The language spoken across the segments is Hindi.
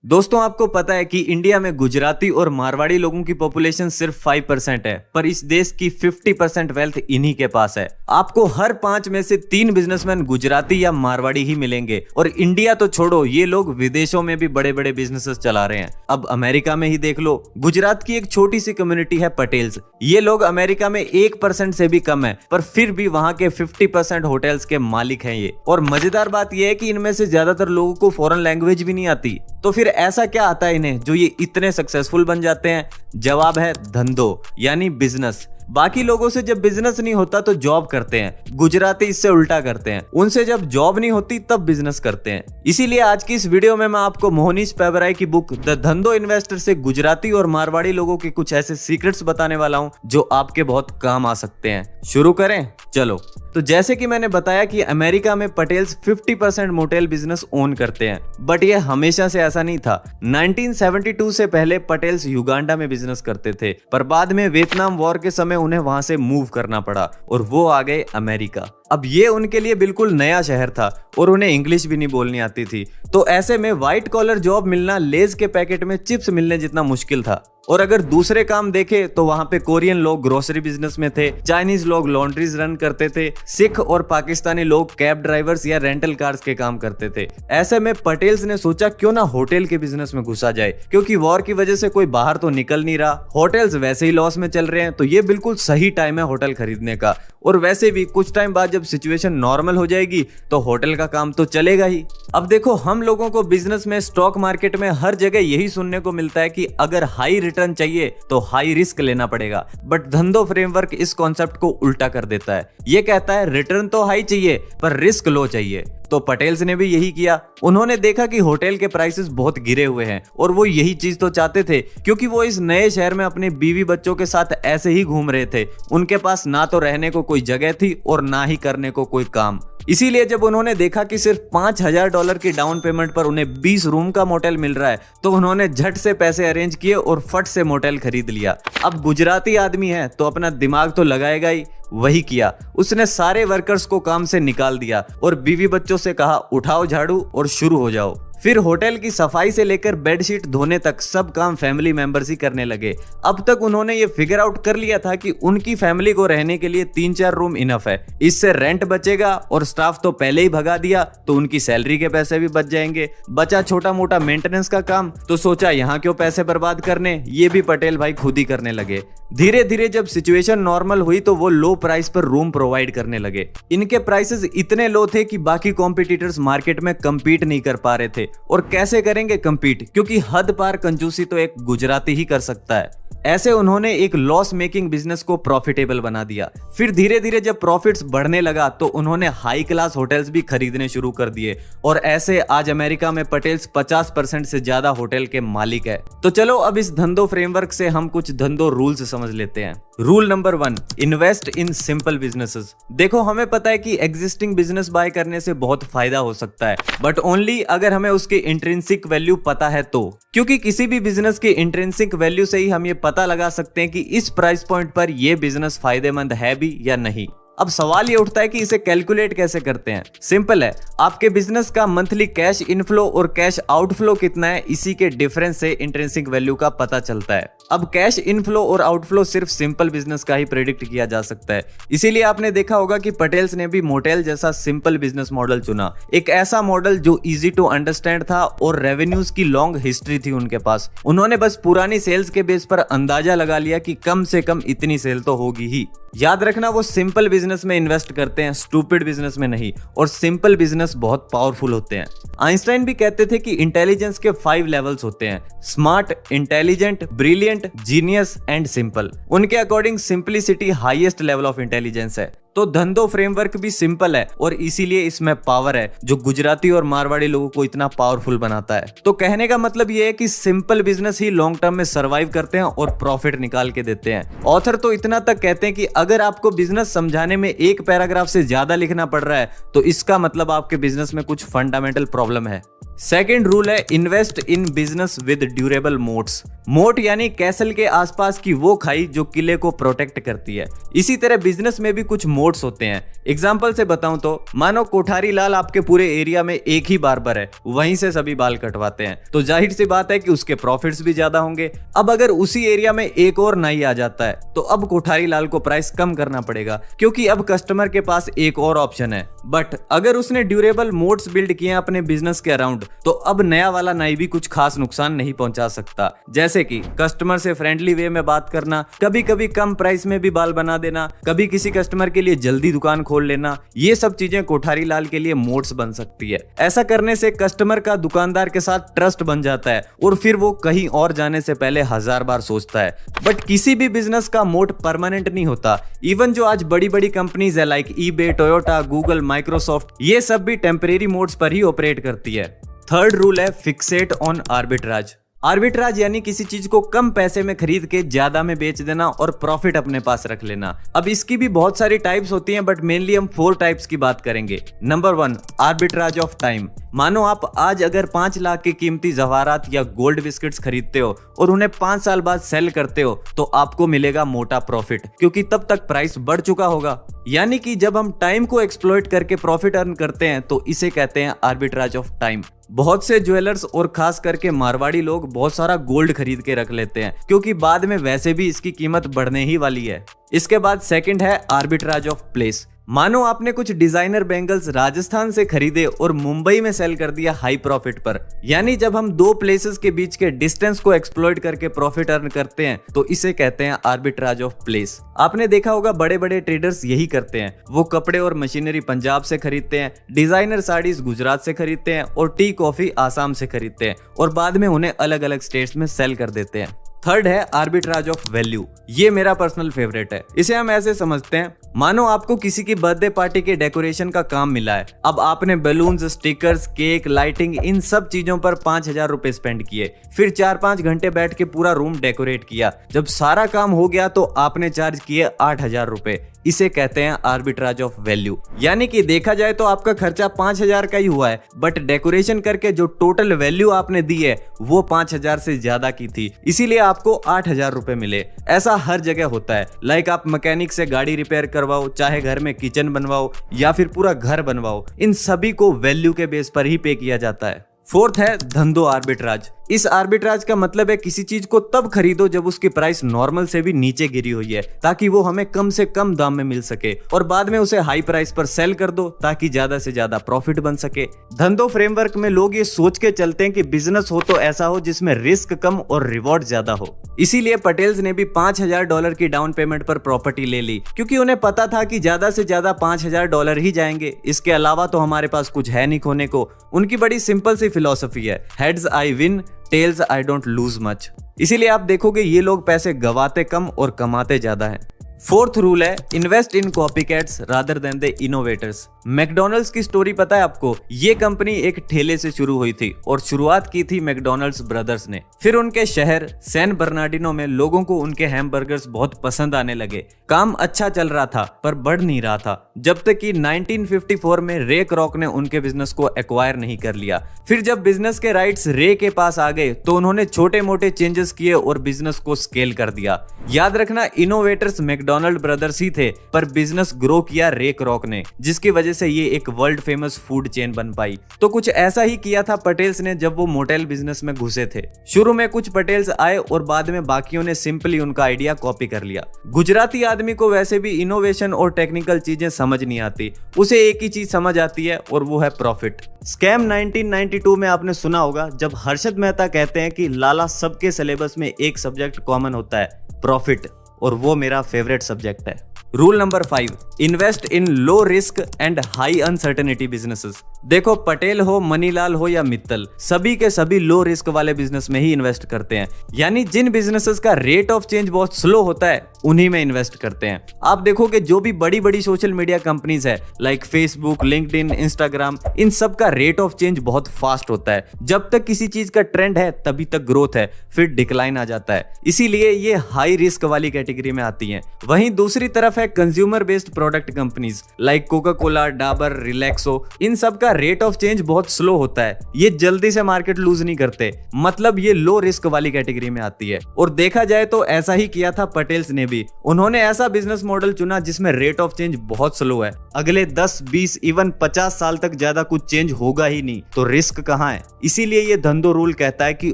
दोस्तों आपको पता है कि इंडिया में गुजराती और मारवाड़ी लोगों की पॉपुलेशन सिर्फ 5% है, पर इस देश की 50% वेल्थ इन्हीं के पास है। आपको हर 5 में से 3 बिजनेसमैन गुजराती या मारवाड़ी ही मिलेंगे। और इंडिया तो छोड़ो, ये लोग विदेशों में भी बड़े बड़े बिजनेसेस चला रहे हैं। अब अमेरिका में ही देख लो, गुजरात की एक छोटी सी कम्युनिटी है पटेल्स। ये लोग अमेरिका में 1% से भी कम है, पर फिर भी वहां के 50% होटल्स के मालिक हैं ये। और मजेदार बात यह है कि इनमें से ज्यादातर लोगों को फॉरेन लैंग्वेज भी नहीं आती। तो फिर ऐसा क्या आता है इन्हें जो ये इतने सक्सेसफुल बन जाते हैं? जवाब है धंधो, यानी बिजनेस। बाकी लोगों से जब बिजनेस नहीं होता तो जॉब करते हैं, गुजराती इससे उल्टा करते हैं। उनसे जब जॉब नहीं होती तब बिजनेस करते हैं। इसीलिए आज की इस वीडियो में मैं आपको मोहनीश पेबराई की बुक द धंधो इन्वेस्टर से गुजराती और मारवाड़ी लोगों के कुछ ऐसे सीक्रेट्स बताने वाला हूं जो आपके बहुत काम आ सकते हैं। शुरू करें, चलो। तो जैसे कि मैंने बताया कि अमेरिका में पटेल्स 50% मोटेल बिजनेस ओन करते हैं, बट ये हमेशा से ऐसा नहीं था। 1972 से पहले पटेल्स युगांडा में बिजनेस करते थे, पर बाद में वियतनाम वॉर के समय उन्हें वहां से मूव करना पड़ा और वो आ गए अमेरिका। अब ये उनके लिए बिल्कुल नया शहर था और उन्हें इंग्लिश भी नहीं बोलनी आती थी। तो ऐसे में व्हाइट कॉलर जॉब मिलना लेज के पैकेट में चिप्स मिलने जितना मुश्किल था। और अगर दूसरे काम देखे तो वहां पे कोरियन लोग ग्रोसरी बिजनेस में थे, चाइनीज लोग लॉन्ड्रीज रन करते थे, सिख और पाकिस्तानी लोग कैब ड्राइवर्स या रेंटल कार्स के काम करते थे। ऐसे में पटेल्स ने सोचा क्यों ना होटल के बिजनेस में घुसा जाए, क्योंकि वॉर की वजह से कोई बाहर तो निकल नहीं रहा, होटल्स वैसे ही लॉस में चल रहे हैं, तो ये बिल्कुल सही टाइम है होटल खरीदने का। और वैसे भी कुछ टाइम बाद जब सिचुएशन नॉर्मल हो जाएगी तो होटल का काम तो चलेगा ही। अब देखो, हम लोगों को बिजनेस में, स्टॉक मार्केट में हर जगह यही सुनने को मिलता है कि अगर हाई रिटर्न चाहिए तो हाई रिस्क लेना पड़ेगा। बट धंधो फ्रेमवर्क इस कॉन्सेप्ट को उल्टा कर देता है। ये कहता है रिटर्न तो हाई चाहिए पर रिस्क लो चाहिए। तो पटेल्स ने भी यही किया। उन्होंने देखा कि होटल के प्राइसेस बहुत गिरे हुए हैं और वो यही चीज तो चाहते थे, क्योंकि वो इस नए शहर में अपने बीवी बच्चों के साथ ऐसे ही घूम रहे थे। उनके पास ना तो रहने को कोई जगह थी और ना ही करने को कोई काम। इसीलिए जब उन्होंने देखा कि सिर्फ $5000 की डाउन पेमेंट पर उन्हें 20 रूम का मोटेल मिल रहा है, तो उन्होंने झट से पैसे अरेंज किए और फट से मोटेल खरीद लिया। अब गुजराती आदमी है तो अपना दिमाग तो लगाएगा ही। वही किया, उसने सारे वर्कर्स को काम से निकाल दिया और बीवी बच्चों से कहा उठाओ झाड़ू और शुरू हो जाओ। फिर होटल की सफाई से लेकर बेडशीट धोने तक सब काम फैमिली मेंबर्स ही करने लगे। अब तक उन्होंने ये फिगर आउट कर लिया था कि उनकी फैमिली को रहने के लिए 3-4 रूम इनफ है। इससे रेंट बचेगा और स्टाफ तो पहले ही भगा दिया तो उनकी सैलरी के पैसे भी बच जाएंगे। बचा छोटा मोटा मेंटेनेंस का काम, तो सोचा यहाँ क्यों पैसे बर्बाद करने, ये भी पटेल भाई खुद ही करने लगे। धीरे धीरे जब सिचुएशन नॉर्मल हुई तो वो लो प्राइस पर रूम प्रोवाइड करने लगे। इनके प्राइसेस इतने लो थे कि बाकी कॉम्पिटिटर्स मार्केट में कम्पीट नहीं कर पा रहे थे। और कैसे करेंगे कम्पीट, क्योंकि हद पार कंजूसी तो एक गुजराती ही कर सकता है। ऐसे उन्होंने एक लॉस मेकिंग बिजनेस को प्रॉफिटेबल बना दिया। फिर धीरे धीरे जब प्रॉफिट्स बढ़ने लगा तो उन्होंने हाई क्लास होटल्स भी खरीदने शुरू कर दिए। और ऐसे आज अमेरिका में पटेल्स 50% से ज्यादा होटल के मालिक है। तो चलो अब इस धंधो फ्रेमवर्क से हम कुछ धंधो रूल्स समझ लेते हैं। Rule number 1, invest in simple businesses. देखो, हमें पता है कि एग्जिस्टिंग बिजनेस बाय करने से बहुत फायदा हो सकता है, बट ओनली अगर हमें उसकी इंट्रिंसिक वैल्यू पता है तो। क्योंकि किसी भी बिजनेस की इंट्रिंसिक वैल्यू से ही हम ये पता लगा सकते हैं कि इस प्राइस पॉइंट पर यह बिजनेस फायदेमंद है भी या नहीं। अब सवाल ये उठता है कि इसे कैलकुलेट कैसे करते हैं। सिंपल है, आपके बिजनेस का मंथली कैश इनफ्लो और कैश आउटफ्लो कितना है, इसी के डिफरेंस से इंट्रिंसिक वैल्यू का पता चलता है। अब कैश इनफ्लो और आउटफ्लो सिर्फ सिंपल बिजनेस का ही प्रेडिक्ट किया जा सकता है। इसीलिए आपने देखा होगा कि पटेल्स ने भी मोटेल जैसा सिंपल बिजनेस मॉडल चुना। एक ऐसा मॉडल जो इजी टू अंडरस्टैंड था और रेवेन्यूज की लॉन्ग हिस्ट्री थी उनके पास। उन्होंने बस पुरानी सेल्स के बेस पर अंदाजा लगा लिया कि कम से कम इतनी सेल तो होगी ही। याद रखना, वो सिंपल बिजनेस में इन्वेस्ट करते हैं, स्टूपिड बिजनेस में नहीं। और सिंपल बिजनेस बहुत पावरफुल होते हैं। आइंस्टाइन भी कहते थे कि इंटेलिजेंस के 5 लेवल्स होते हैं: smart, intelligent, brilliant, genius and simple. उनके according simplicity highest level of intelligence है। तो धंधो फ्रेमवर्क भी सिंपल है और इसीलिए इसमें पावर है जो गुजराती और मारवाड़ी लोगों को इतना पावरफुल बनाता है। तो कहने का मतलब ये है कि सिंपल बिजनेस ही लॉन्ग टर्म में सर्वाइव करते हैं और प्रॉफिट निकाल के देते हैं। ऑथर तो इतना तक कहते हैं कि अगर आपको बिजनेस समझाने में एक पैराग्राफ से ज्यादा लिखना पड़ रहा है तो इसका मतलब आपके बिजनेस में कुछ फंडामेंटल प्रॉब्लम है। सेकेंड रूल है invest in business with durable moats. Moat यानी कैसल के आसपास की वो खाई जो किले को प्रोटेक्ट करती है। इसी तरह बिजनेस में भी कुछ मोट्स होते हैं। एग्जांपल से बताऊं तो मानो कोठारी लाल आपके पूरे एरिया में एक ही बार्बर है, वहीं से सभी बाल कटवाते हैं, तो जाहिर सी बात है कि उसके प्रॉफिट्स भी ज्यादा होंगे। अब अगर उसी एरिया में एक और नाई आ जाता है तो अब कोठारी लाल को प्राइस कम करना पड़ेगा, क्योंकि अब कस्टमर के पास एक और ऑप्शन है। बट अगर उसने ड्यूरेबल मोट्स बिल्ड किए अपने बिजनेस के अराउंड, तो अब नया वाला नाई भी कुछ खास नुकसान नहीं पहुंचा सकता। जैसे कि कस्टमर से फ्रेंडली वे में बात करना, कभी कभी कम प्राइस में भी बाल बना देना, कभी किसी कस्टमर के लिए जल्दी दुकान खोल लेना, ये सब चीजें कोठारी लाल के लिए मोट्स बन सकती है। ऐसा करने से कस्टमर का दुकानदार के साथ ट्रस्ट बन जाता है और फिर वो कहीं और जाने से पहले 1000 बार सोचता है। बट किसी भी बिजनेस का मोट परमानेंट नहीं होता। इवन जो आज बड़ी बड़ी कंपनीज है like eBay, Toyota, Google, Microsoft, ये सब भी टेम्परेरी मोड्स पर ही ऑपरेट करती है। थर्ड रूल है फिक्सेट ऑन आर्बिट्राज। आर्बिट्राज यानी किसी चीज को कम पैसे में खरीद के ज्यादा में बेच देना और प्रॉफिट अपने पास रख लेना। अब इसकी भी बहुत सारी टाइप्स होती हैं, बट मेनली हम 4 टाइप्स की बात करेंगे। Number 1, arbitrage of time. मानो आप आज अगर 5 लाख की कीमती जवाहरात या गोल्ड बिस्किट्स खरीदते हो और उन्हें 5 साल बाद सेल करते हो, तो आपको मिलेगा मोटा प्रॉफिट, क्योंकि तब तक प्राइस बढ़ चुका होगा। यानी कि जब हम टाइम को एक्सप्लॉइट करके प्रॉफिट अर्न करते हैं तो इसे कहते हैं आर्बिट्राज ऑफ टाइम। बहुत से ज्वेलर्स और खास करके मारवाड़ी लोग बहुत सारा गोल्ड खरीद के रख लेते हैं, क्योंकि बाद में वैसे भी इसकी कीमत बढ़ने ही वाली है। इसके बाद सेकंड है आर्बिट्राज ऑफ प्लेस। मानो आपने कुछ डिजाइनर बैंगल्स राजस्थान से खरीदे और मुंबई में सेल कर दिया हाई प्रॉफिट पर। यानी जब हम 2 प्लेसेस के बीच के डिस्टेंस को एक्सप्लॉइट करके प्रॉफिट अर्न करते हैं तो इसे कहते हैं आर्बिट्राज ऑफ प्लेस। आपने देखा होगा बड़े बड़े ट्रेडर्स यही करते हैं। वो कपड़े और मशीनरी पंजाब से खरीदते हैं, डिजाइनर साड़ीज गुजरात से खरीदते हैं और टी कॉफी आसाम से खरीदते हैं और बाद में उन्हें अलग अलग स्टेट्स में सेल कर देते हैं। थर्ड है आर्बिट्राज ऑफ वैल्यू। ये मेरा पर्सनल फेवरेट है। इसे हम ऐसे समझते हैं, मानो आपको किसी की बर्थडे पार्टी के डेकोरेशन का काम मिला है। अब आपने बैलून्स, स्टिकर्स, केक, लाइटिंग, इन सब चीजों पर 5000 रुपए स्पेंड किए। फिर 4-5 घंटे बैठ के पूरा रूम डेकोरेट किया। जब सारा काम हो गया तो आपने चार्ज किए 8000 रुपए। इसे कहते हैं आर्बिट्राज ऑफ वैल्यू। यानी कि देखा जाए तो आपका खर्चा 5000 का ही हुआ है, बट डेकोरेशन करके जो टोटल वैल्यू आपने दी है वो 5000 से ज्यादा की थी, इसीलिए आपको 8000 रुपए मिले। ऐसा हर जगह होता है। लाइक आप मैकेनिक से गाड़ी रिपेयर करवाओ, चाहे घर में किचन बनवाओ या फिर पूरा घर बनवाओ, इन सभी को वैल्यू के बेस पर ही पे किया जाता है। फोर्थ है धंधो आर्बिट्राज। इस आर्बिट्राज का मतलब है किसी चीज को तब खरीदो जब उसकी प्राइस नॉर्मल से भी नीचे गिरी हुई है, ताकि वो हमें कम से कम दाम में मिल सके, और बाद में उसे हाई प्राइस पर सेल कर दो ताकि ज्यादा से ज्यादा प्रॉफिट बन सके। धंधो फ्रेमवर्क में लोग ये सोच के चलते हैं कि बिजनेस हो तो ऐसा हो जिसमें रिस्क कम और रिवॉर्ड ज्यादा हो। इसीलिए पटेल्स ने भी $5000 की डाउन पेमेंट पर प्रॉपर्टी ले ली, क्योंकि उन्हें पता था कि ज्यादा से ज्यादा $5000 ही जाएंगे। इसके अलावा तो हमारे पास कुछ है नहीं खोने को। उनकी बड़ी सिंपल सी फिलॉसफी है, heads I win, tails I don't lose much. इसीलिए आप देखोगे ये लोग पैसे गवाते कम और कमाते ज्यादा हैं। फोर्थ रूल है invest in copycats rather than the innovators. McDonald's की स्टोरी पता है आपको? ये कंपनी एक ठेले से शुरू हुई थी और शुरुआत की थी मैकडॉनल्ड्स ब्रदर्स ने। फिर उनके शहर सैन बर्नार्डिनो में लोगों को उनके हैमबर्गर्स बहुत पसंद आने लगे। काम अच्छा चल रहा था पर बढ़ नहीं रहा था, जब तक कि 1954 में रे क्रॉक ने उनके बिजनेस को एक्वायर नहीं कर लिया। फिर जब बिजनेस के राइट्स रे के पास आ गए तो उन्होंने छोटे मोटे चेंजेस किए और बिजनेस को स्केल कर दिया। याद रखना, इनोवेटर्स मैकडॉनल्ड ब्रदर्स ही थे, पर बिजनेस ग्रो किया रे क्रॉक ने, जिसकी वजह से ये एक वर्ल्ड फेमस फूड चेन बन पाई। तो कुछ ऐसा ही किया था पटेल्स ने जब वो मोटेल बिजनेस में घुसे थे। शुरू में कुछ पटेल्स आए और बाद में बाकियों ने सिंपली उनका आइडिया कॉपी कर लिया। गुजराती आदमी को वैसे भी इनोवेशन और टेक्निकल चीजें समझ नहीं आती, उसे एक ही चीज समझ आती है और वो है प्रॉफिट। स्कैम 1992 में आपने सुना होगा, जब हर्षद मेहता कहते हैं कि लाला सबके सिलेबस में एक सब्जेक्ट कॉमन होता है, प्रॉफिट, और वो मेरा फेवरेट सब्जेक्ट है। Rule number 5, invest in low risk and high uncertainty businesses. देखो, पटेल हो, मनीलाल हो या मित्तल, सभी के सभी लो रिस्क वाले बिजनेस में ही इन्वेस्ट करते हैं। यानी जिन बिजनेसेस का रेट ऑफ चेंज बहुत स्लो होता है उन्हीं में इन्वेस्ट करते हैं। आप देखोगे जो भी बड़ी बड़ी सोशल मीडिया कंपनीज है लाइक फेसबुक, लिंक्डइन, इंस्टाग्राम, इन सब का रेट ऑफ चेंज बहुत फास्ट होता है। जब तक किसी चीज का ट्रेंड है तभी तक ग्रोथ है, फिर डिक्लाइन आ जाता है। इसीलिए ये हाई रिस्क वाली कैटेगरी में आती है। वहीं दूसरी तरफ है consumer based product companies like Coca Cola, Dabur, Relaxo. इन सब का रेट ऑफ चेंज बहुत स्लो होता है, ये जल्दी से मार्केट लूज नहीं करते, मतलब ये लो रिस्क वाली कैटेगरी में आती है। और देखा जाए तो ऐसा ही किया था पटेल्स ने भी। उन्होंने ऐसा बिजनेस मॉडल चुना जिसमें रेट ऑफ चेंज बहुत स्लो है, अगले 10, 20, इवन 50 साल तक ज्यादा कुछ चेंज होगा ही नहीं, तो रिस्क कहाँ है। इसीलिए ये धंधो रूल कहता है कि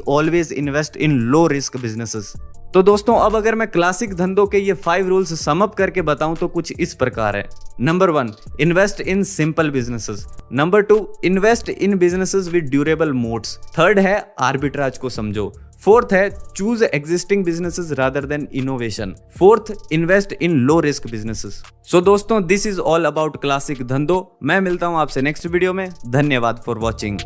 always invest in low risk businesses. तो दोस्तों अब अगर मैं क्लासिक धंधों के ये 5 रूल्स सम अप करके बताऊं तो कुछ इस प्रकार है। Number 1, invest in simple businesses. Number 2, invest in businesses with durable moats. Third है आर्बिट्राज को समझो। फोर्थ है choose existing businesses rather than innovation. Fourth, invest in low risk businesses. So दोस्तों this is all about classic धंधो। मैं मिलता हूं आपसे नेक्स्ट वीडियो में। धन्यवाद फॉर वॉचिंग।